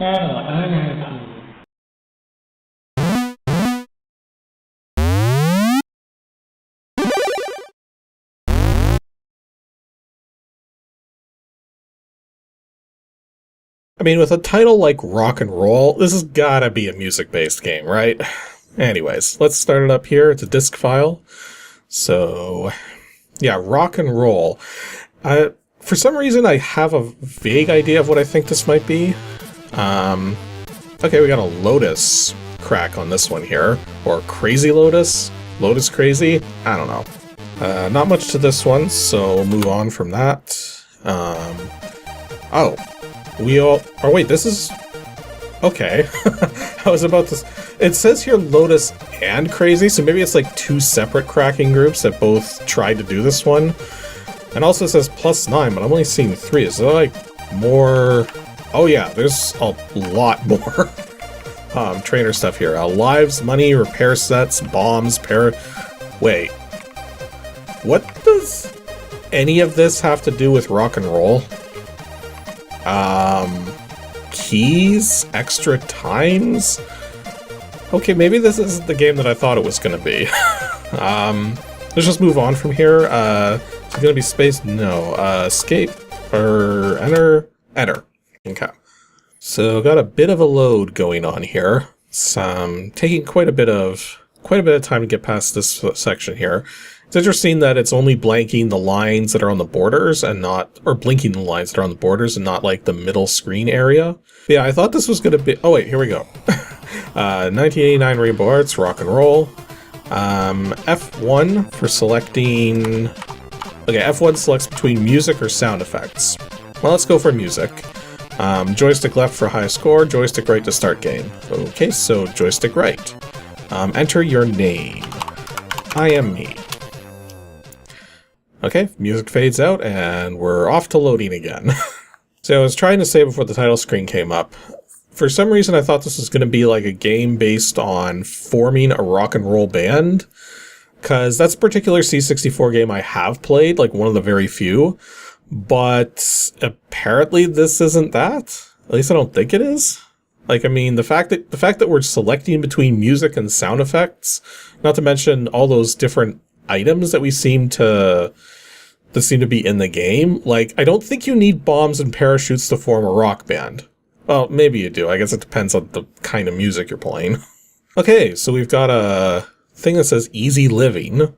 NNRG. I mean, with a title like Rock and Roll, this has gotta be a music-based game, right? Anyways, let's start it up here. It's a disk file. So, yeah, Rock and Roll. For some reason, I have a vague idea of what I think this might be. Okay, we got a Lotus crack on this one here. Or Crazy Lotus? Lotus Crazy? I don't know. Not much to this one, so we'll move on from that. Oh, wait, this is... Okay. I was about to... It says here Lotus and Crazy, so maybe it's like two separate cracking groups that both tried to do this one. And also it says +9, but I'm only seeing 3. Is there like more... Oh yeah, there's a lot more trainer stuff here. Lives, money, repair sets, bombs, Wait. What does any of this have to do with Rock and Roll? Keys? Extra times? Okay, maybe this is the game that I thought it was gonna be. Let's just move on from here. Is it gonna be space? No. Escape or enter. Okay. So got a bit of a load going on here. It's taking quite a bit of time to get past this section here. It's interesting that it's only blanking the lines that are on the borders and not, or blinking the lines that are on the borders and not like the middle screen area. But yeah, I thought this was gonna be, oh wait, here we go. 1989 Rainbow Arts, Rock and Roll. F1 for selecting, okay, F1 selects between music or sound effects. Well, let's go for music. Joystick left for high score, joystick right to start game. Okay, so joystick right. Enter your name. I am me. Okay, music fades out, and we're off to loading again. So I was trying to say before the title screen came up, for some reason I thought this was going to be like a game based on forming a rock and roll band, because that's a particular C64 game I have played, like one of the very few, but apparently this isn't that. At least I don't think it is. Like, I mean, the fact that we're selecting between music and sound effects, not to mention all those different items that seem to be in the game. Like, I don't think you need bombs and parachutes to form a rock band. Well, maybe you do. I guess it depends on the kind of music you're playing. Okay, so we've got a thing that says easy living.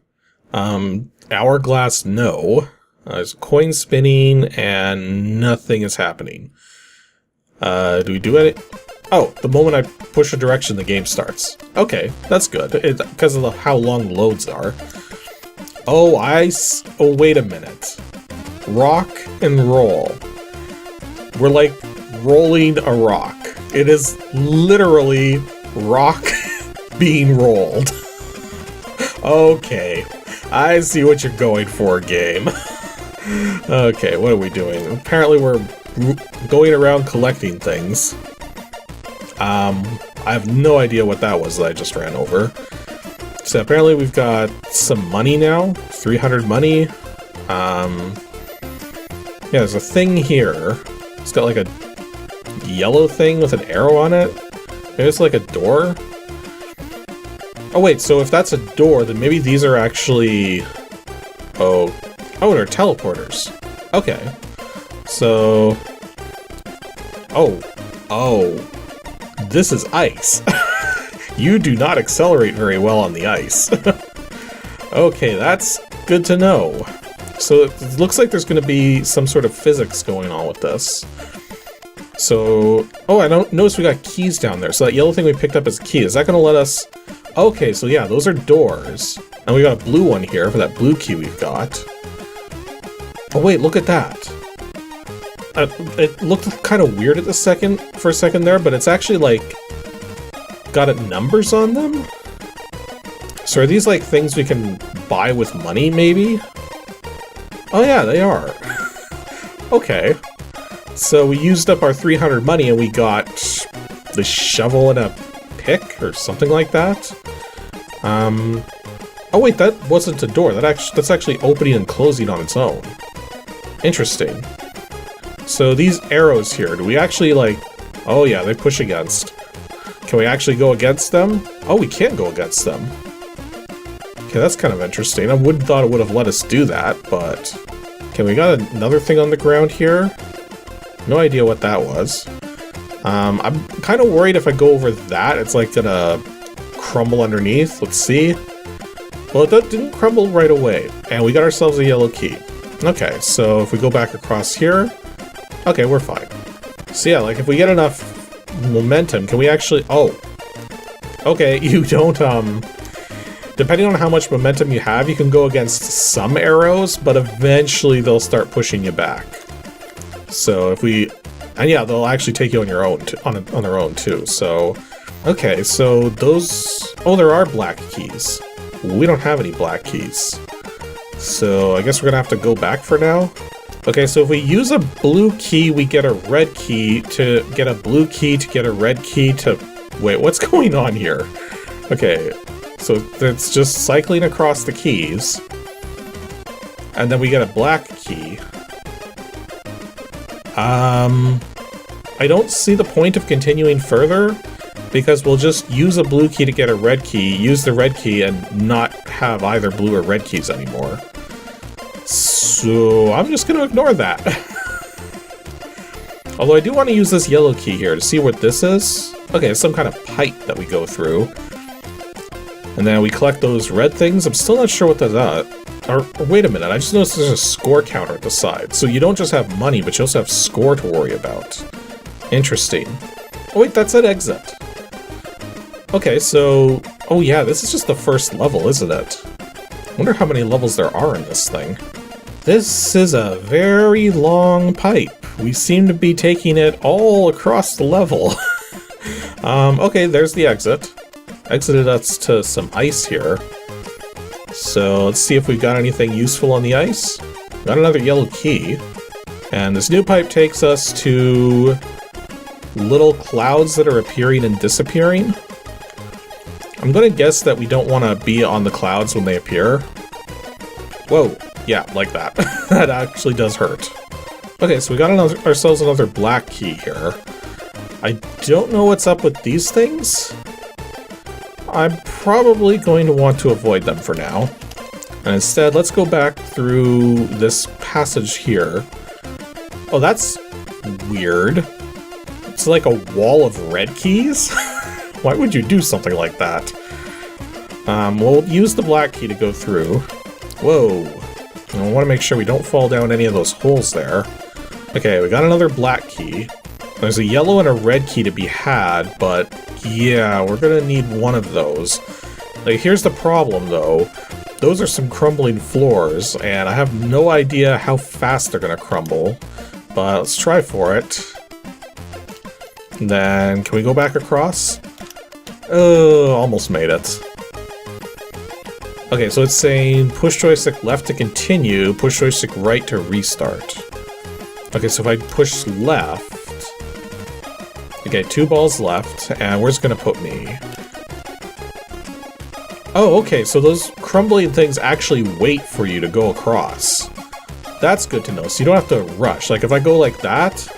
Hourglass no. There's coin spinning and nothing is happening. Do we do it? Oh, the moment I push a direction, the game starts. Okay, that's good. Because of how long loads are. Oh, wait a minute. Rock and roll. We're like rolling a rock. It is literally rock being rolled. Okay, I see what you're going for, game. Okay, what are we doing? Apparently we're going around collecting things. I have no idea what that was that I just ran over. So apparently we've got some money now, 300 money. Yeah, there's a thing here. It's got like a yellow thing with an arrow on it. Maybe it's like a door. Oh wait, so if that's a door, then maybe these are actually... Oh, they're teleporters. Okay. So... Oh. This is ice. You do not accelerate very well on the ice. Okay, that's good to know. So it looks like there's going to be some sort of physics going on with this. So, oh, I don't notice we got keys down there. So that yellow thing we picked up as a key, is that going to let us... Okay, so yeah, those are doors. And we got a blue one here for that blue key we've got. Oh wait, look at that. It looked kind of weird for a second there, but it's actually like got numbers on them. So are these like things we can buy with money, maybe? Oh yeah, they are. Okay. So we used up our 300 money and we got the shovel and a pick or something like that. Oh wait, that wasn't a door. That's actually opening and closing on its own. Interesting. So these arrows here, do we actually like Oh yeah, they push against. Can we actually go against them? Oh, we can go against them. Okay, that's kind of interesting. I would have thought it would have let us do that, but... Okay, we got another thing on the ground here. No idea what that was. I'm kind of worried if I go over that, it's like gonna crumble underneath. Let's see. Well, it didn't crumble right away, and we got ourselves a yellow key. Okay, so if we go back across here, okay, we're fine. So yeah, like if we get enough momentum, can we actually... Oh. Okay, you don't, depending on how much momentum you have, you can go against some arrows, but eventually they'll start pushing you back. So if we... And yeah, they'll actually take you on your own, on their own too, so... Okay, so those... Oh, there are black keys. We don't have any black keys. So I guess we're gonna have to go back for now. Okay, so if we use a blue key, we get a red key to get a blue key to get a red key to... Wait, what's going on here? Okay, so it's just cycling across the keys. And then we get a black key. I don't see the point of continuing further, because we'll just use a blue key to get a red key, use the red key, and not have either blue or red keys anymore. So I'm just going to ignore that. Although I do want to use this yellow key here to see what this is. Okay, it's some kind of pipe that we go through. And then we collect those red things. I'm still not sure what those are. Or wait a minute, I just noticed there's a score counter at the side. So you don't just have money, but you also have score to worry about. Interesting. Oh wait, that's an exit. Okay, so... Oh yeah, this is just the first level, isn't it? I wonder how many levels there are in this thing. This is a very long pipe. We seem to be taking it all across the level. Okay, there's the exit. Exited us to some ice here. So let's see if we've got anything useful on the ice. Got another yellow key. And this new pipe takes us to little clouds that are appearing and disappearing. I'm gonna guess that we don't want to be on the clouds when they appear. Whoa, yeah, like that. That actually does hurt. Okay, so we got ourselves another black key here. I don't know what's up with these things. I'm probably going to want to avoid them for now. And instead, let's go back through this passage here. Oh, that's weird. It's like a wall of red keys? Why would you do something like that? We'll use the black key to go through. Whoa. I want to make sure we don't fall down any of those holes there. Okay, we got another black key. There's a yellow and a red key to be had, but yeah, we're gonna need one of those. Like, here's the problem, though. Those are some crumbling floors, and I have no idea how fast they're gonna crumble. But let's try for it. And then, can we go back across? Oh, almost made it. Okay, so it's saying push joystick left to continue, push joystick right to restart. Okay, so if I push left... Okay, 2 balls left, and where's it gonna put me? Oh, okay, so those crumbling things actually wait for you to go across. That's good to know, so you don't have to rush. Like, if I go like that,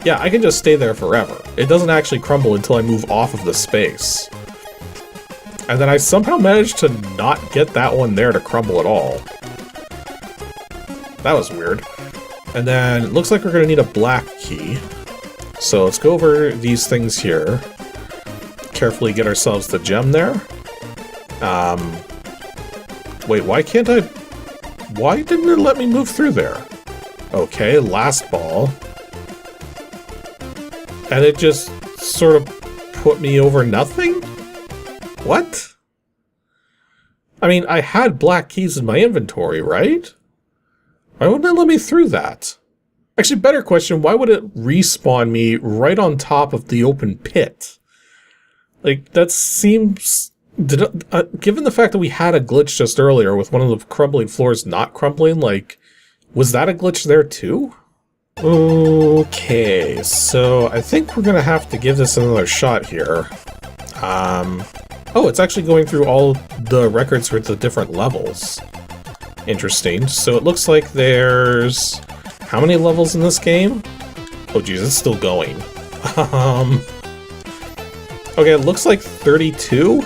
yeah, I can just stay there forever. It doesn't actually crumble until I move off of the space. And then I somehow managed to not get that one there to crumble at all. That was weird. And then it looks like we're gonna need a black key. So let's go over these things here. Carefully get ourselves the gem there. Wait, why can't I... Why didn't it let me move through there? Okay, last ball. And it just sort of put me over nothing? What? I mean, I had black keys in my inventory, right? Why wouldn't it let me through that? Actually, better question, why would it respawn me right on top of the open pit? Like, that seems... given the fact that we had a glitch just earlier with one of the crumbling floors not crumbling, like, was that a glitch there too? Okay, so I think we're gonna have to give this another shot here. Oh, it's actually going through all the records for the different levels. Interesting. So it looks like there's... How many levels in this game? Oh geez, it's still going. Okay, it looks like 32?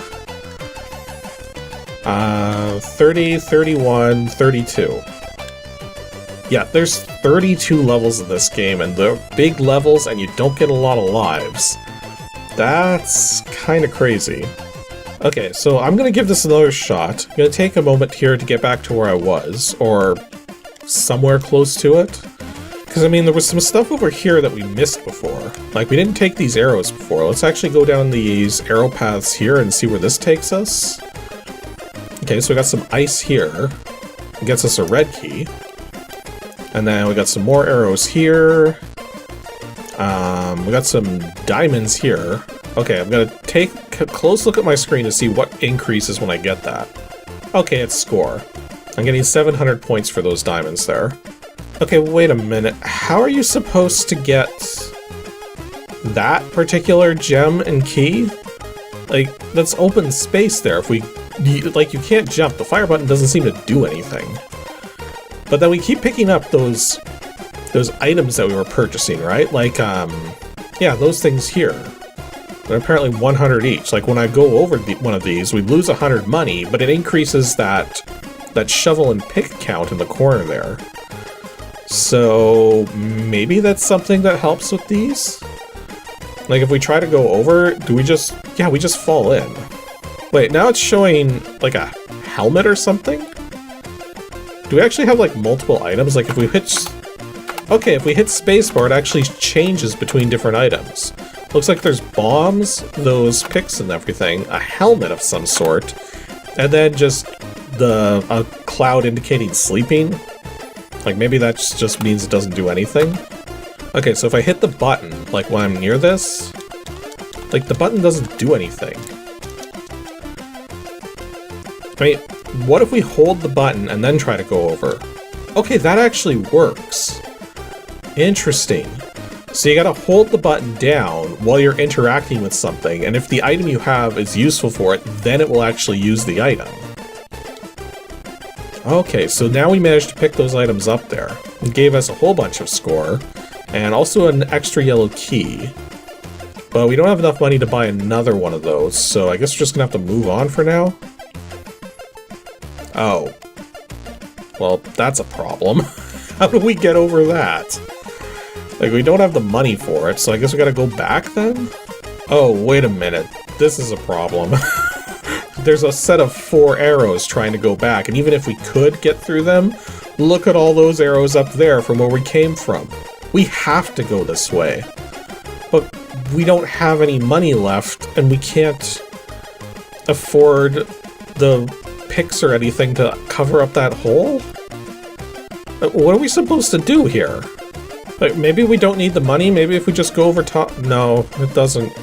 30, 31, 32. Yeah, there's 32 levels in this game, and they're big levels, and you don't get a lot of lives. That's kind of crazy. Okay, so I'm gonna give this another shot. I'm gonna take a moment here to get back to where I was, or somewhere close to it. Because, I mean, there was some stuff over here that we missed before. Like, we didn't take these arrows before. Let's actually go down these arrow paths here and see where this takes us. Okay, so we got some ice here. It gets us a red key. And then we got some more arrows here. We got some diamonds here. Okay, I'm gonna take a close look at my screen to see what increases when I get that. Okay, it's score. I'm getting 700 points for those diamonds there. Okay, wait a minute. How are you supposed to get that particular gem and key? Like, that's open space there. If we... like, you can't jump. The fire button doesn't seem to do anything. But then we keep picking up those items that we were purchasing, right? Like, yeah, those things here. They're apparently 100 each. Like, when I go over one of these, we lose 100 money, but it increases that shovel and pick count in the corner there. So, maybe that's something that helps with these? Like, if we try to go over, do we just... yeah, we just fall in. Wait, now it's showing, like, a helmet or something? Do we actually have, like, multiple items? Like, if we hit... okay, if we hit spacebar, it actually changes between different items. Looks like there's bombs, those picks and everything, a helmet of some sort, and then just a cloud indicating sleeping. Like, maybe that just means it doesn't do anything. Okay, so if I hit the button, like when I'm near this, like, the button doesn't do anything. I mean, what if we hold the button and then try to go over? Okay, that actually works. Interesting. So you gotta hold the button down while you're interacting with something, and if the item you have is useful for it, then it will actually use the item. Okay, so now we managed to pick those items up there. It gave us a whole bunch of score, and also an extra yellow key. But we don't have enough money to buy another one of those, so I guess we're just gonna have to move on for now. Oh. Well, that's a problem. How do we get over that? Like, we don't have the money for it, so I guess we gotta go back then? Oh, wait a minute. This is a problem. There's a set of 4 arrows trying to go back, and even if we could get through them, look at all those arrows up there from where we came from. We have to go this way. But we don't have any money left, and we can't afford the picks or anything to cover up that hole? What are we supposed to do here? Like, maybe we don't need the money, maybe if we just go over top... no, it doesn't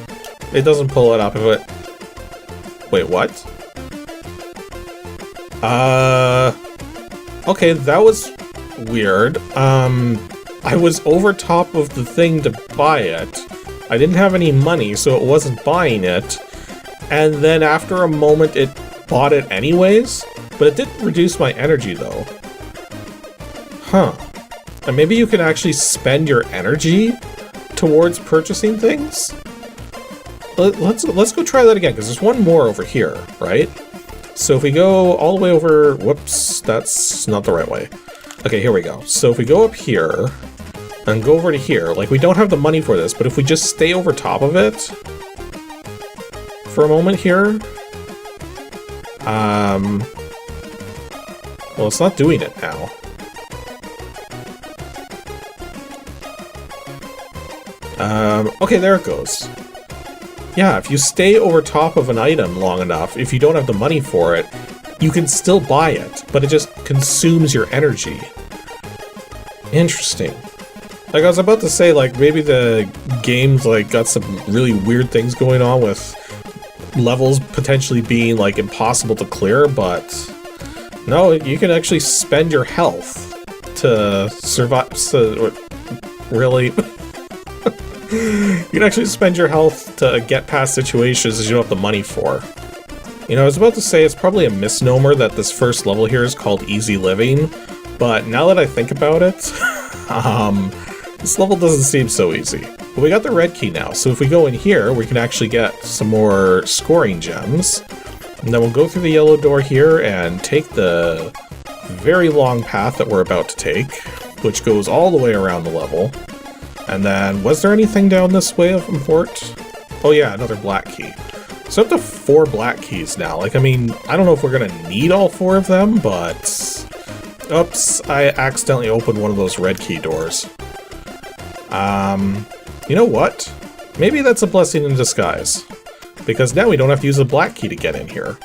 pull it up if it... wait, what? Okay, that was weird. I was over top of the thing to buy it. I didn't have any money, so it wasn't buying it. And then after a moment, it bought it anyways? But it didn't reduce my energy, though. Huh. And maybe you can actually spend your energy towards purchasing things? Let's go try that again, because there's one more over here, right? So if we go all the way over... whoops, that's not the right way. Okay, here we go. So if we go up here, and go over to here, like, we don't have the money for this, but if we just stay over top of it for a moment here... well, it's not doing it now. Okay, there it goes. Yeah, if you stay over top of an item long enough, if you don't have the money for it, you can still buy it, but it just consumes your energy. Interesting. Like, I was about to say, like, maybe the game's, like, got some really weird things going on with levels potentially being, like, impossible to clear, but no, you can actually spend your health to survive. So, really? You can actually spend your health to get past situations that you don't have the money for. You know, I was about to say it's probably a misnomer that this first level here is called Easy Living, but now that I think about it, this level doesn't seem so easy. But we got the red key now, so if we go in here, we can actually get some more scoring gems. And then we'll go through the yellow door here and take the very long path that we're about to take, which goes all the way around the level. And then, was there anything down this way of import? Oh yeah, another black key. So up to 4 black keys now. Like, I mean, I don't know if we're gonna need all 4 of them, but... Oops, I accidentally opened one of those red key doors. You know what? Maybe that's a blessing in disguise. Because now we don't have to use the black key to get in here.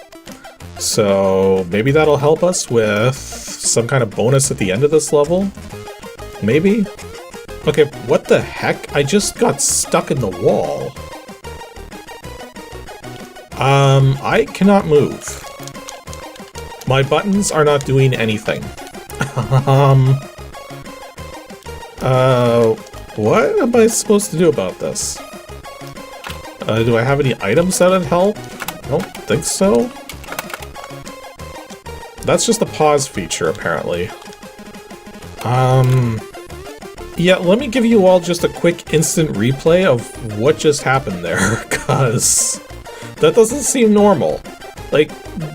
So maybe that'll help us with some kind of bonus at the end of this level? Maybe? Okay, what the heck? I just got stuck in the wall. I cannot move. My buttons are not doing anything. What am I supposed to do about this? Do I have any items that would help? I don't think so. That's just the pause feature, apparently. Yeah, let me give you all just a quick instant replay of what just happened there, because that doesn't seem normal. Like,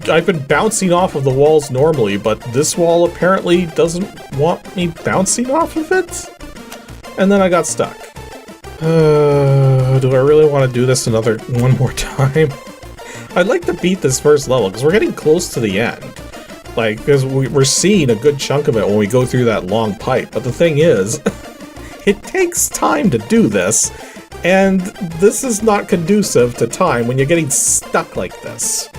I've been bouncing off of the walls normally, but this wall apparently doesn't want me bouncing off of it? And then I got stuck. Do I really want to do this one more time? I'd like to beat this first level, because we're getting close to the end. Like, because we're seeing a good chunk of it when we go through that long pipe. But the thing is, it takes time to do this, and this is not conducive to time when you're getting stuck like this.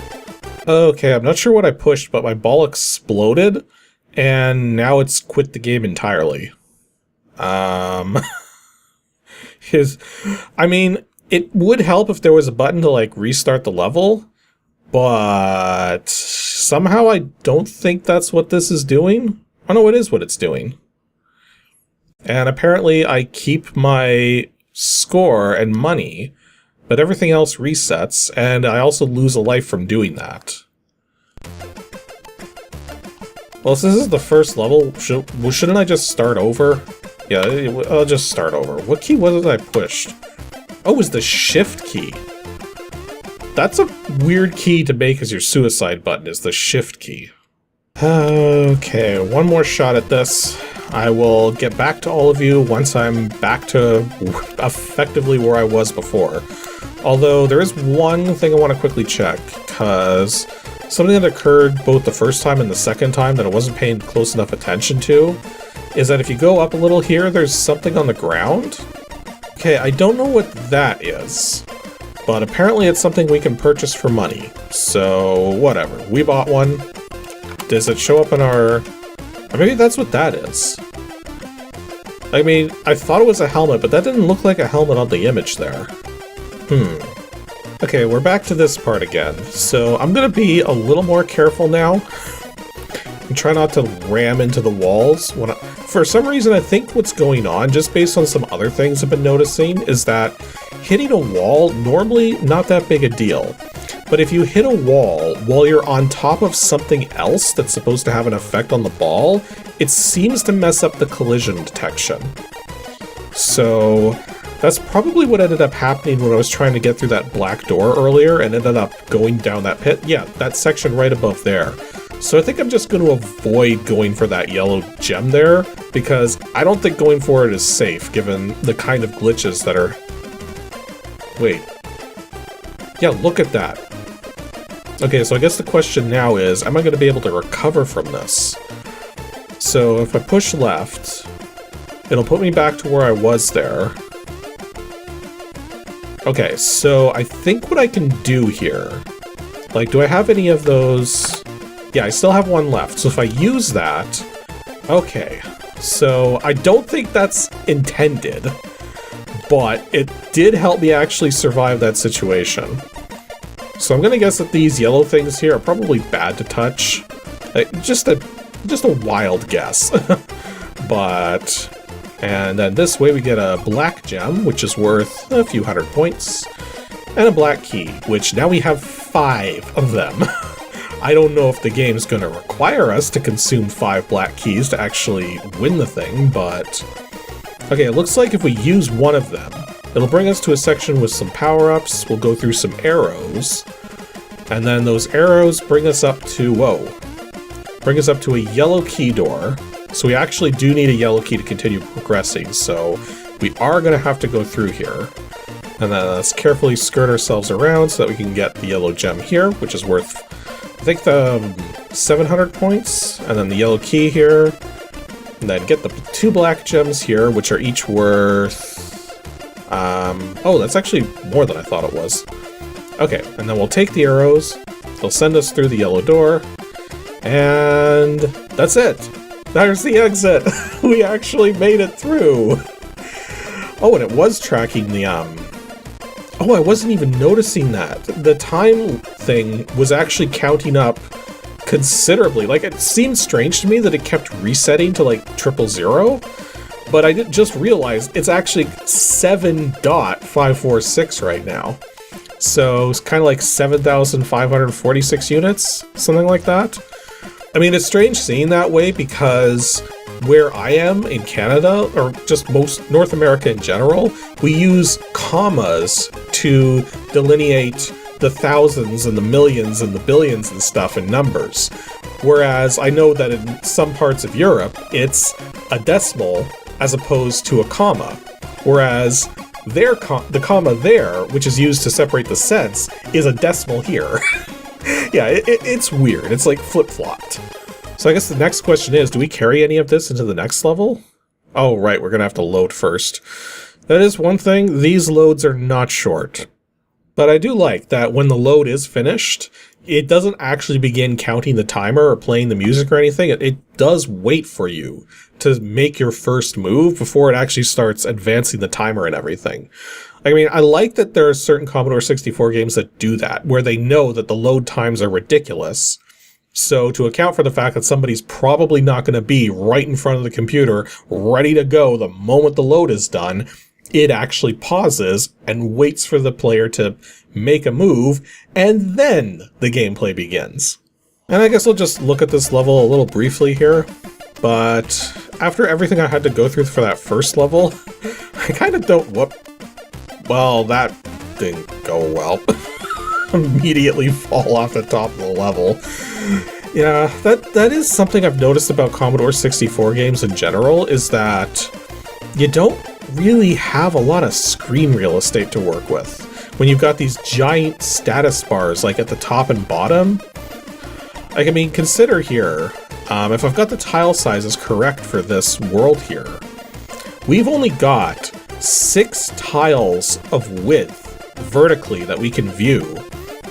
Okay, I'm not sure what I pushed, but my ball exploded, and now it's quit the game entirely. I mean, it would help if there was a button to, like, restart the level, but somehow I don't think that's what this is doing. Oh no, it is what it's doing. And apparently I keep my score and money, but everything else resets, and I also lose a life from doing that. Well, since this is the first level, shouldn't I just start over? Yeah, I'll just start over. What key was it I pushed? Oh, it was the shift key. That's a weird key to make as your suicide button, is the shift key. Okay, one more shot at this. I will get back to all of you once I'm back to effectively where I was before. Although, there is one thing I want to quickly check, because something that occurred both the first time and the second time that I wasn't paying close enough attention to, is that if you go up a little here, there's something on the ground. Okay, I don't know what that is, but apparently it's something we can purchase for money. So, whatever. We bought one. Does it show up in our... Or maybe that's what that is. I mean, I thought it was a helmet, but that didn't look like a helmet on the image there. Okay, we're back to this part again. So I'm gonna be a little more careful now. And try not to ram into the walls. For some reason, I think what's going on, just based on some other things I've been noticing, is that hitting a wall, normally not that big a deal. But if you hit a wall while you're on top of something else that's supposed to have an effect on the ball, it seems to mess up the collision detection. So that's probably what ended up happening when I was trying to get through that black door earlier and ended up going down that pit. Yeah, that section right above there. So I think I'm just going to avoid going for that yellow gem there, because I don't think going for it is safe, given the kind of glitches that are... Wait. Yeah, look at that. Okay, so I guess the question now is, am I going to be able to recover from this? So if I push left, it'll put me back to where I was there. Okay, so I think what I can do here... Like, do I have any of those... Yeah, I still have one left, so if I use that... Okay, so I don't think that's intended, but it did help me actually survive that situation. So I'm gonna guess that these yellow things here are probably bad to touch. Just a wild guess. But... And then this way we get a black gem, which is worth a few hundred points, and a black key, which now we have 5 of them. I don't know if the game's going to require us to consume 5 black keys to actually win the thing, but... Okay, it looks like if we use one of them, It'll bring us to a section with some power-ups. We'll go through some arrows. And then those arrows bring us up to, bring us up to a yellow key door. So we actually do need a yellow key to continue progressing. So we are going to have to go through here. And then let's carefully skirt ourselves around so that we can get the yellow gem here, which is worth, I think, the 700 points. And then the yellow key here. And then get the 2 black gems here, which are each worth... oh, that's actually more than I thought it was. Okay, and then we'll take the arrows. They'll send us through the yellow door. And that's it. There's the exit. We actually made it through. Oh, and it was tracking the, Oh, I wasn't even noticing that. The time thing was actually counting up considerably. Like, it seemed strange to me that it kept resetting to, like, 000, but I didn't just realize it's actually 7.546 right now. So it's kind of like 7,546 units, something like that. I mean, it's strange seeing that way because where I am in Canada, or just most North America in general, we use commas to delineate the thousands and the millions and the billions and stuff in numbers. Whereas I know that in some parts of Europe, it's a decimal as opposed to a comma. Whereas the comma there, which is used to separate the cents, is a decimal here. Yeah, it's weird. It's like flip-flopped. So I guess the next question is, do we carry any of this into the next level? Oh, right, we're gonna have to load first. That is one thing, these loads are not short. But I do like that when the load is finished, it doesn't actually begin counting the timer or playing the music or anything. It does wait for you to make your first move before it actually starts advancing the timer and everything. I mean, I like that there are certain Commodore 64 games that do that, where they know that the load times are ridiculous. So to account for the fact that somebody's probably not going to be right in front of the computer, ready to go the moment the load is done, it actually pauses and waits for the player to make a move, and then the gameplay begins. And I guess we'll just look at this level a little briefly here, but after everything I had to go through for that first level, I kind of don't... Well, that didn't go well. Immediately fall off the top of the level. Yeah, that is something I've noticed about Commodore 64 games in general, is that you don't really have a lot of screen real estate to work with. When you've got these giant status bars like at the top and bottom, like, I mean, consider here, if I've got the tile sizes correct for this world here, we've only got 6 tiles of width vertically that we can view,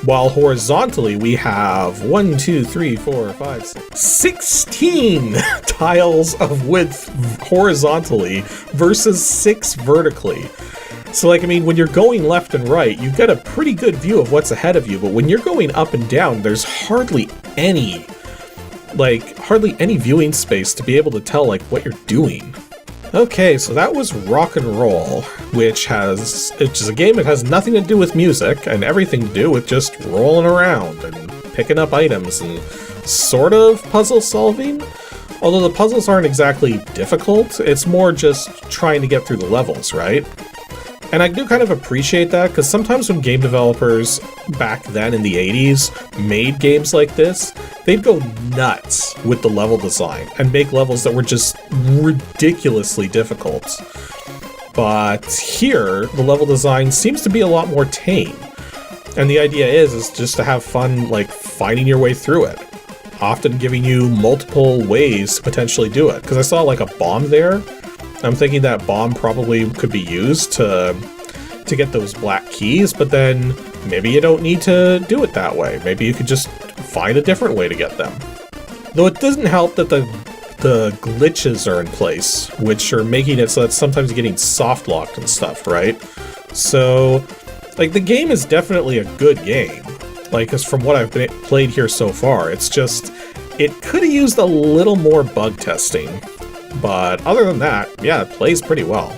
while horizontally we have 1, 2, 3, 4, 5, 6, 16 tiles of width horizontally versus 6 vertically. So, like, I mean, when you're going left and right, you get a pretty good view of what's ahead of you, but when you're going up and down, there's hardly any viewing space to be able to tell, like, what you're doing. Okay, so that was Rock and Roll, which is a game that has nothing to do with music and everything to do with just rolling around and picking up items and sort of puzzle solving. Although the puzzles aren't exactly difficult, it's more just trying to get through the levels, right? And I do kind of appreciate that, because sometimes when game developers back then in the 80s made games like this, they'd go nuts with the level design and make levels that were just ridiculously difficult. But here, the level design seems to be a lot more tame. And the idea is just to have fun, like, finding your way through it. Often giving you multiple ways to potentially do it. Because I saw, like, a bomb there. I'm thinking that bomb probably could be used to get those black keys, but then maybe you don't need to do it that way. Maybe you could just find a different way to get them. Though it doesn't help that the glitches are in place, which are making it so that sometimes you're getting soft locked and stuff, right? So, like, the game is definitely a good game. Like, 'cause from what I've played here so far, it's just, it could have used a little more bug testing. But other than that, yeah, it plays pretty well.